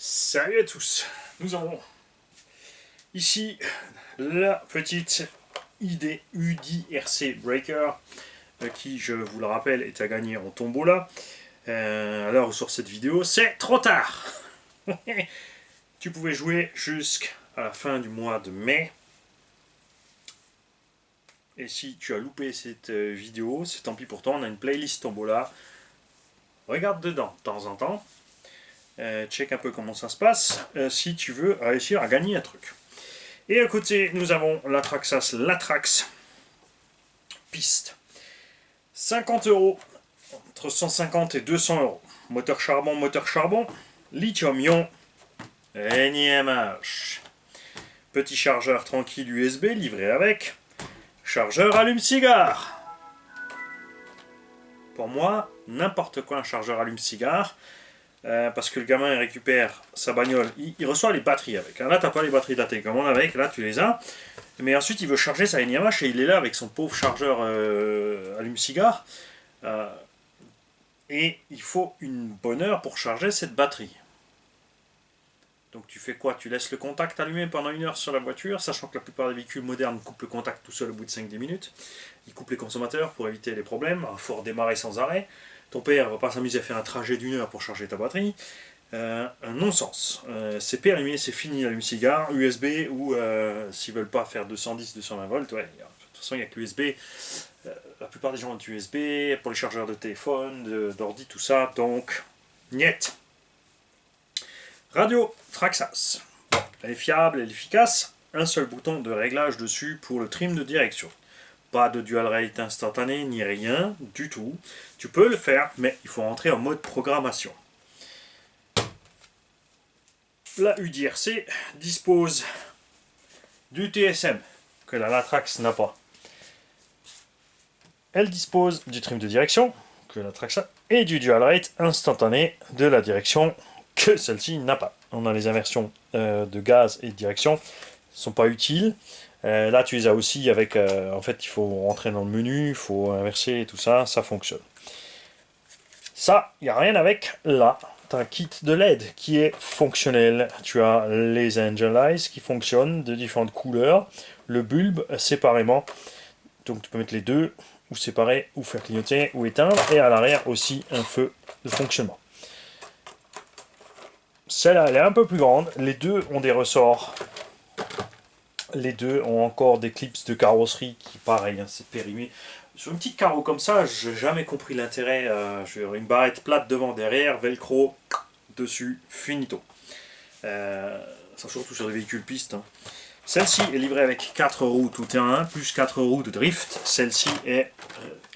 Salut à tous, nous avons ici la petite ID UDRC Breaker qui, je vous le rappelle, est à gagner en tombola. À l'heure où sort cette vidéo, c'est trop tard. Tu pouvais jouer jusqu'à la fin du mois de mai. Et si tu as loupé cette vidéo, c'est tant pis pour toi, on a une playlist tombola. Regarde dedans de temps en temps. Check un peu comment ça se passe si tu veux réussir à gagner un truc. Et à côté, nous avons la Traxxas Latrax piste. 50 €, entre 150 et 200 €. Moteur charbon, lithium-ion, NiMH. Petit chargeur tranquille USB livré avec. Chargeur allume-cigare. Pour moi, n'importe quoi un chargeur allume-cigare. Parce que le gamin il récupère sa bagnole, il reçoit les batteries avec. Là, tu n'as pas les batteries de la télécommande avec, là, tu les as. Mais ensuite, il veut charger sa NiMH et il est là avec son pauvre chargeur allume-cigare. Et il faut une bonne heure pour charger cette batterie. Donc tu fais quoi? Tu laisses le contact allumé pendant 1 heure sur la voiture, sachant que la plupart des véhicules modernes coupent le contact tout seul au bout de 5-10 minutes. Ils coupent les consommateurs pour éviter les problèmes. Il faut redémarrer sans arrêt. Ton père ne va pas s'amuser à faire un trajet d'1 heure pour charger ta batterie. Un non-sens. C'est allumé, c'est fini l'allume-cigare, USB ou s'ils veulent pas faire 210-220 volts, ouais, de toute façon il n'y a que l'USB. La plupart des gens ont USB pour les chargeurs de téléphone, d'ordi, tout ça, donc niet. Radio Traxxas. Elle est fiable, elle est efficace. Un seul bouton de réglage dessus pour le trim de direction. Pas de dual rate instantané ni rien du tout. Tu peux le faire, mais il faut rentrer en mode programmation. La UDRC dispose du TSM que la Latrax n'a pas. Elle dispose du trim de direction que la Traxxas et du dual rate instantané de la direction que celle-ci n'a pas. On a les inversions de gaz et de direction, ne sont pas utiles. Là, tu les as aussi avec. En fait, il faut rentrer dans le menu, il faut inverser et tout ça, ça fonctionne. Ça, il n'y a rien avec là. Tu as un kit de LED qui est fonctionnel. Tu as les Angel Eyes qui fonctionnent de différentes couleurs, le bulbe séparément. Donc tu peux mettre les deux, ou séparer, ou faire clignoter, ou éteindre. Et à l'arrière aussi un feu de fonctionnement. Celle-là, elle est un peu plus grande. Les deux ont des ressorts. Les deux ont encore des clips de carrosserie qui, pareil, hein, c'est périmé. Sur une petite carreau comme ça, j'ai jamais compris l'intérêt. Une barrette plate devant, derrière, velcro, dessus, finito. Surtout sur des véhicules pistes. Hein. Celle-ci est livrée avec 4 roues tout terrain, plus 4 roues de drift. Celle-ci est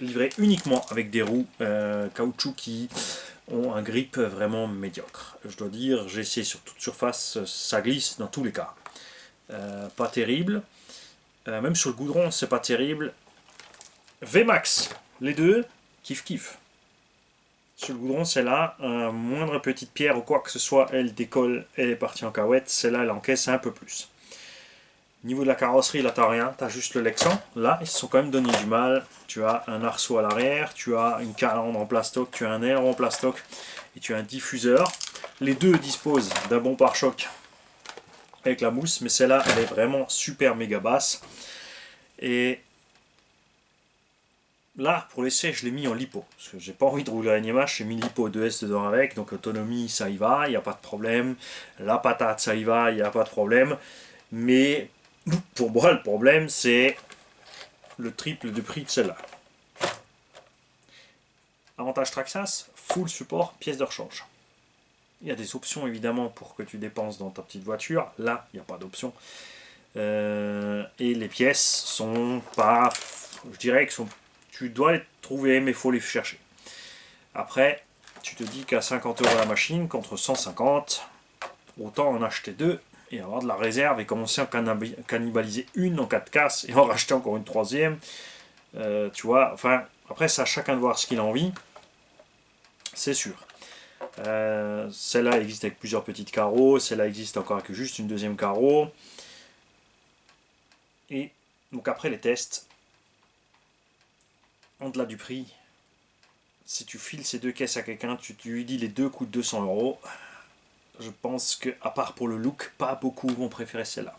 livrée uniquement avec des roues caoutchouc qui ont un grip vraiment médiocre. Je dois dire, j'ai essayé sur toute surface, ça glisse dans tous les cas. Pas terrible. Même sur le goudron, c'est pas terrible. VMAX, les deux, kiff. Sur le goudron, celle-là, moindre petite pierre ou quoi que ce soit, elle décolle, elle est partie en cahuète. Celle-là, elle encaisse un peu plus. Niveau de la carrosserie, là, t'as rien, t'as juste le Lexan. Là, ils se sont quand même donné du mal. Tu as un arceau à l'arrière, tu as une calandre en plastoc, tu as un aileron en plastoc et tu as un diffuseur. Les deux disposent d'un bon pare-choc avec la mousse, mais celle-là, elle est vraiment super méga basse. Et là, pour l'essai, je l'ai mis en lipo. Parce que j'ai pas envie de rouler à NiMH, j'ai mis lipo 2S dedans avec. Donc autonomie, ça y va, il n'y a pas de problème. La patate, ça y va, il n'y a pas de problème. Mais pour moi, le problème, c'est le triple de prix de celle-là. Avantage Traxxas, full support, pièces de rechange. Il y a des options évidemment pour que tu dépenses dans ta petite voiture. Là, il n'y a pas d'option. Et les pièces sont pas. Je dirais que tu dois les trouver, mais il faut les chercher. Après, tu te dis qu'à 50 € la machine contre 150, autant en acheter deux et avoir de la réserve et commencer à cannibaliser une en cas de casse et en racheter encore une troisième. Tu vois, enfin, après, c'est à chacun de voir ce qu'il a envie. C'est sûr. Celle-là existe avec plusieurs petites carreaux, celle-là existe encore avec juste une deuxième carreau. Et donc après les tests, au-delà du prix, si tu files ces deux caisses à quelqu'un, tu lui dis les deux coûtent 200 €, je pense que, à part pour le look, pas beaucoup vont préférer celle-là.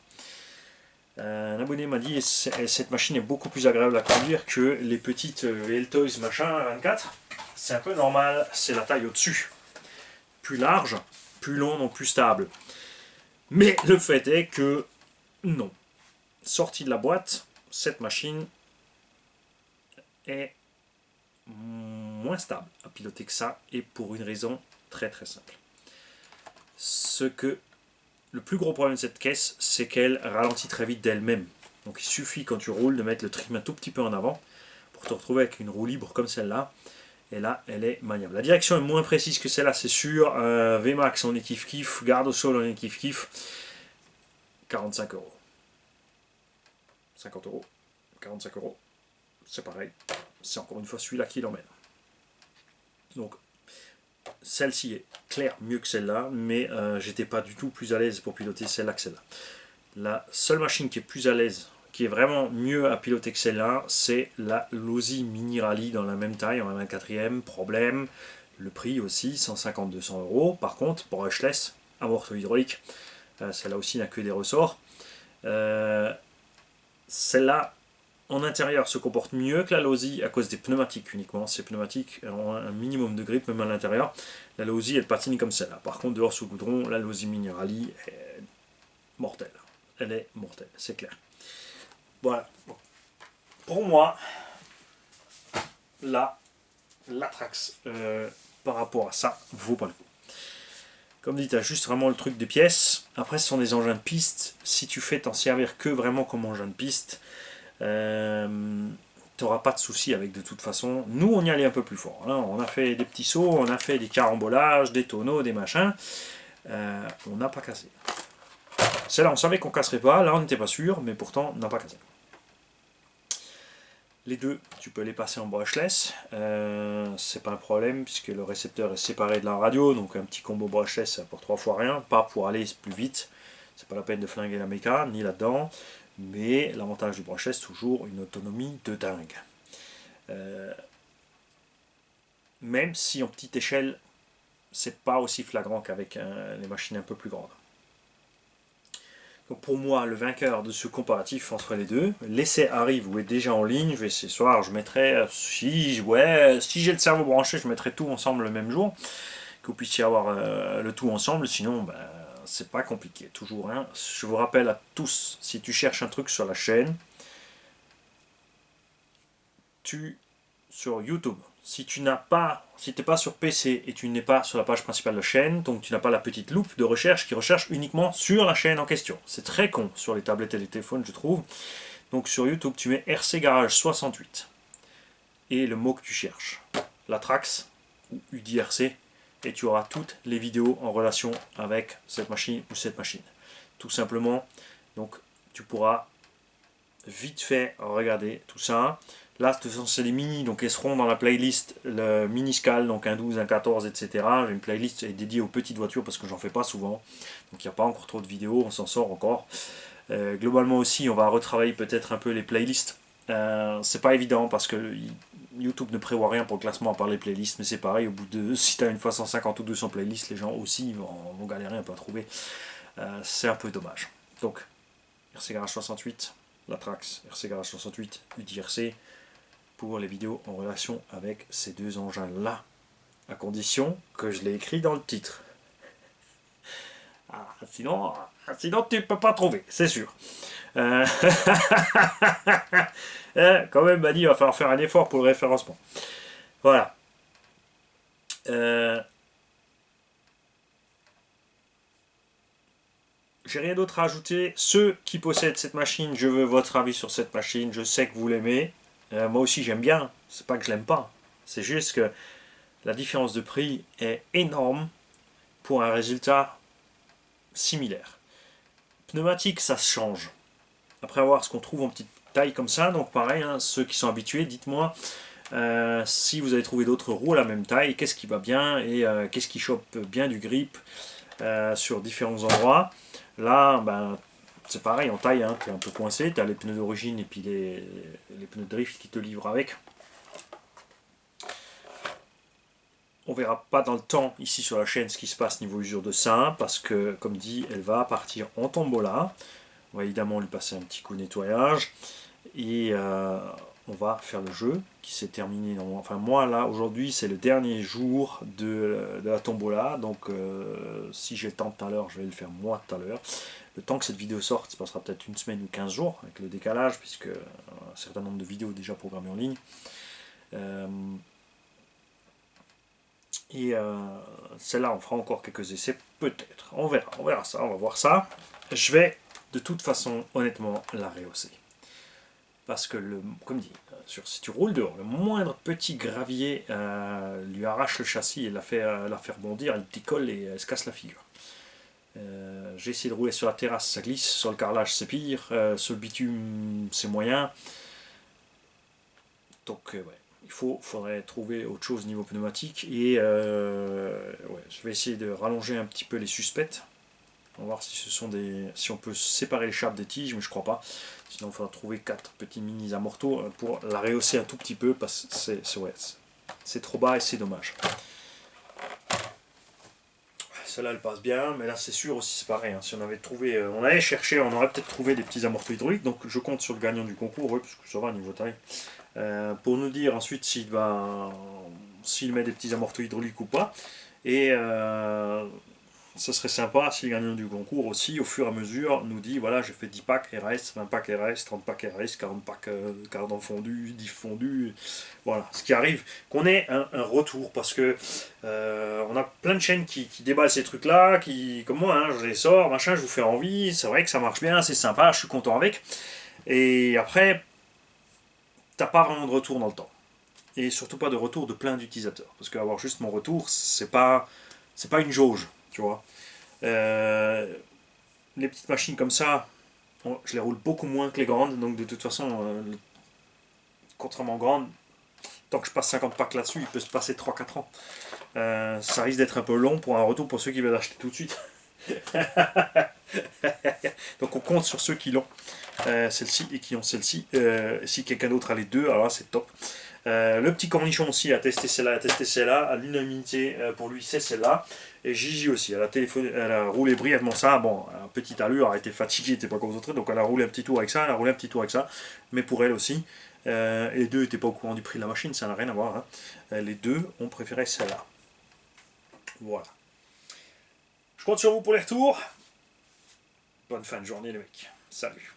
Un abonné m'a dit cette machine est beaucoup plus agréable à conduire que les petites VL-Toys machin 24. C'est un peu normal, c'est la taille au-dessus. Plus large, plus long, donc plus stable. Mais le fait est que non. Sortie de la boîte, cette machine est moins stable à piloter que ça, et pour une raison très très simple. Le plus gros problème de cette caisse, c'est qu'elle ralentit très vite d'elle-même. Donc il suffit quand tu roules de mettre le trim un tout petit peu en avant pour te retrouver avec une roue libre comme celle-là. Et là, elle est maniable. La direction est moins précise que celle-là, c'est sûr. VMAX, on est kiff-kiff. Garde au sol, on est kiff-kiff. 45 €. 50 €. 45 €. C'est pareil. C'est encore une fois celui-là qui l'emmène. Donc, celle-ci est claire mieux que celle-là, mais j'étais pas du tout plus à l'aise pour piloter celle-là que celle-là. La seule machine qui est plus à l'aise, qui est vraiment mieux à piloter que celle-là, c'est la Losi Mini Rally dans la même taille, en 24e. Problème, le prix aussi, 150-200 €. Par contre, brushless, amorto hydraulique, celle-là aussi n'a que des ressorts. Celle-là, en intérieur, se comporte mieux que la Losi à cause des pneumatiques uniquement. Ces pneumatiques ont un minimum de grip même à l'intérieur. La Losi, elle patine comme celle-là. Par contre, dehors sous goudron, la Losi Mini Rally est mortelle. Elle est mortelle, c'est clair. Voilà. Pour moi, là, l'Atrax, par rapport à ça, vaut pas le coup. Comme dit, tu as juste vraiment le truc des pièces. Après, ce sont des engins de piste. Si tu fais t'en servir que vraiment comme engin de piste, tu n'auras pas de soucis avec de toute façon. Nous, on y allait un peu plus fort. Hein. On a fait des petits sauts, on a fait des carambolages, des tonneaux, des machins. On n'a pas cassé. Celle-là, on savait qu'on casserait pas. Là, on n'était pas sûr, mais pourtant, on n'a pas cassé. Les deux, tu peux les passer en brushless, c'est pas un problème puisque le récepteur est séparé de la radio, donc un petit combo brushless ça apporte 3 fois rien, pas pour aller plus vite, c'est pas la peine de flinguer la méca, ni là-dedans, mais l'avantage du brushless, toujours une autonomie de dingue. Même si en petite échelle, c'est pas aussi flagrant qu'avec les machines un peu plus grandes. Donc pour moi, le vainqueur de ce comparatif entre les deux, l'essai arrive ou est déjà en ligne. Je vais essayer ce soir, je mettrai, si j'ai le cerveau branché, je mettrai tout ensemble le même jour, que vous puissiez avoir le tout ensemble, sinon ben, c'est pas compliqué, toujours. Hein. Je vous rappelle à tous, si tu cherches un truc sur la chaîne, sur YouTube, si tu n'es pas sur PC et tu n'es pas sur la page principale de la chaîne, donc tu n'as pas la petite loupe de recherche qui recherche uniquement sur la chaîne en question. C'est très con sur les tablettes et les téléphones, je trouve. Donc sur YouTube, tu mets RC Garage 68 et le mot que tu cherches, l'Atrax ou UDRC, et tu auras toutes les vidéos en relation avec cette machine ou cette machine. Tout simplement, donc tu pourras vite fait regarder tout ça. Là, de toute façon, c'est les mini, donc elles seront dans la playlist le mini-scale, donc un 12, un 14, etc. J'ai une playlist dédiée aux petites voitures parce que j'en fais pas souvent. Donc il n'y a pas encore trop de vidéos, on s'en sort encore. Globalement aussi, on va retravailler peut-être un peu les playlists. C'est pas évident parce que YouTube ne prévoit rien pour le classement à part les playlists, mais c'est pareil, au bout de, si tu as une fois 150 ou 200 playlists, les gens aussi vont galérer un peu à trouver. C'est un peu dommage. Donc, RC Garage 68, l'Atrax, RC Garage 68, UDRC, pour les vidéos en relation avec ces deux engins-là, à condition que je l'ai écrit dans le titre. Ah, sinon tu peux pas trouver, c'est sûr. Quand même, Mani, il va falloir faire un effort pour le référencement. Voilà. J'ai rien d'autre à ajouter. Ceux qui possèdent cette machine, je veux votre avis sur cette machine. Je sais que vous l'aimez. Moi aussi, j'aime bien. C'est pas que je l'aime pas. C'est juste que la différence de prix est énorme pour un résultat similaire. Pneumatique, ça se change. Après avoir ce qu'on trouve en petite taille comme ça, donc pareil, hein, ceux qui sont habitués, dites-moi si vous avez trouvé d'autres roues à la même taille, qu'est-ce qui va bien et qu'est-ce qui chope bien du grip sur différents endroits. Là, ben, c'est pareil, en taille, hein, tu es un peu coincé, tu as les pneus d'origine et puis les pneus drift qui te livrent avec. on verra pas dans le temps ici sur la chaîne ce qui se passe niveau usure de sein, parce que comme dit, elle va partir en tombola. On va évidemment lui passer un petit coup de nettoyage et on va faire le jeu qui s'est terminé. Enfin moi là aujourd'hui c'est le dernier jour de la tombola, donc si j'ai le temps tout à l'heure je vais le faire moi tout à l'heure. Le temps que cette vidéo sorte, ça passera peut-être une semaine ou 15 jours avec le décalage, puisque un certain nombre de vidéos déjà programmées en ligne. Et celle-là, on fera encore quelques essais, peut-être. On verra ça, on va voir ça. Je vais, de toute façon, honnêtement, la rehausser. Parce que, comme dit, si tu roules dehors, le moindre petit gravier lui arrache le châssis et la fait rebondir, elle décolle et elle se casse la figure. J'ai essayé de rouler sur la terrasse, ça glisse, sur le carrelage c'est pire, sur le bitume c'est moyen. Donc ouais. Faudrait trouver autre chose niveau pneumatique et ouais, je vais essayer de rallonger un petit peu les suspects. On va voir si on peut séparer les charpes des tiges, mais je crois pas. Sinon il faudra trouver 4 petits mini amortos pour la rehausser un tout petit peu parce que c'est trop bas et c'est dommage. Celle-là elle passe bien, mais là c'est sûr aussi c'est pareil. Hein. Si on avait trouvé, on avait cherché, on aurait peut-être trouvé des petits amortos hydrauliques. Donc je compte sur le gagnant du concours, parce que ça va niveau taille. Pour nous dire ensuite s'il met des petits amortos hydrauliques ou pas. Et ça serait sympa si le gagnant du concours aussi, au fur et à mesure, nous dit voilà, j'ai fait 10 packs RS, 20 packs RS, 30 packs RS, 40 packs cardan fondu, 10 fondus. Voilà, ce qui arrive, qu'on ait un retour, parce que on a plein de chaînes qui déballent ces trucs-là, qui, comme moi, hein, je les sors, machin, je vous fais envie, c'est vrai que ça marche bien, c'est sympa, je suis content avec. Et après, t'as pas vraiment de retour dans le temps. Et surtout pas de retour de plein d'utilisateurs. Parce qu'avoir juste mon retour, c'est pas une jauge, tu vois. Les petites machines comme ça, je les roule beaucoup moins que les grandes, donc de toute façon, contrairement aux grandes, tant que je passe 50 packs là-dessus, il peut se passer 3-4 ans. Ça risque d'être un peu long pour un retour pour ceux qui veulent acheter tout de suite. Donc on compte sur ceux qui l'ont, celle-ci, et qui ont celle-ci. Si quelqu'un d'autre a les deux, alors là c'est top. Le petit cornichon aussi a testé celle-là, à l'unanimité pour lui c'est celle-là. Et Gigi aussi, elle a roulé brièvement ça, bon, à petite allure, elle a été fatiguée, elle n'était pas concentrée, donc elle a roulé un petit tour avec ça, elle a roulé un petit tour avec ça, mais pour elle aussi. Et les deux n'étaient pas au courant du prix de la machine, ça n'a rien à voir. Hein. Les deux ont préféré celle-là. Voilà. Je compte sur vous pour les retours. Bonne fin de journée les mecs. Salut.